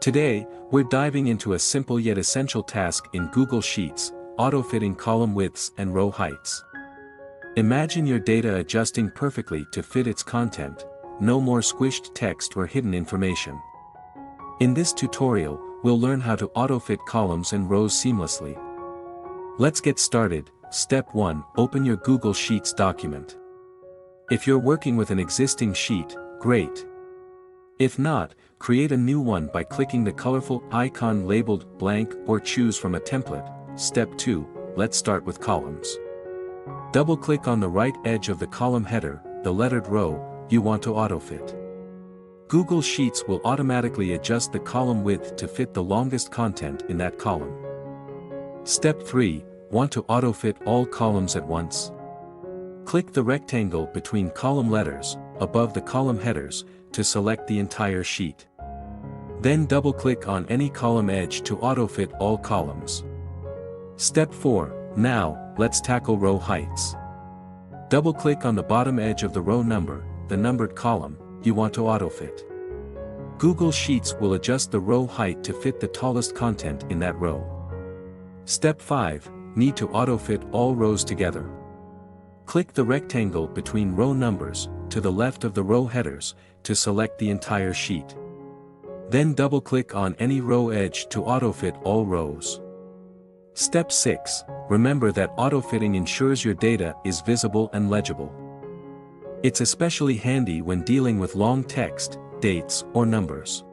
Today, we're diving into a simple yet essential task in Google Sheets: auto-fitting column widths and row heights. Imagine your data adjusting perfectly to fit its content, no more squished text or hidden information. In this tutorial, we'll learn how to auto-fit columns and rows seamlessly. Let's get started. Step 1. Open your Google Sheets document. If you're working with an existing sheet, great. If not, create a new one by clicking the colorful icon labeled blank or choose from a template. Step 2. Let's start with columns. Double-click on the right edge of the column header, the lettered row you want to auto-fit. Google Sheets will automatically adjust the column width to fit the longest content in that column. Step 3. Want to auto-fit all columns at once? Click the rectangle between column letters, above the column headers, to select the entire sheet. Then double-click on any column edge to auto-fit all columns. Step 4. Now, let's tackle row heights. Double-click on the bottom edge of the row number, the numbered column, you want to auto-fit. Google Sheets will adjust the row height to fit the tallest content in that row. Step 5. Need to auto-fit all rows together. Click the rectangle between row numbers, to the left of the row headers, to select the entire sheet. Then double-click on any row edge to auto-fit all rows. Step 6. Remember that auto-fitting ensures your data is visible and legible. It's especially handy when dealing with long text, dates, or numbers.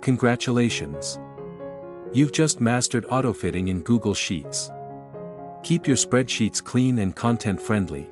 Congratulations! You've just mastered auto-fitting in Google Sheets. Keep your spreadsheets clean and content-friendly.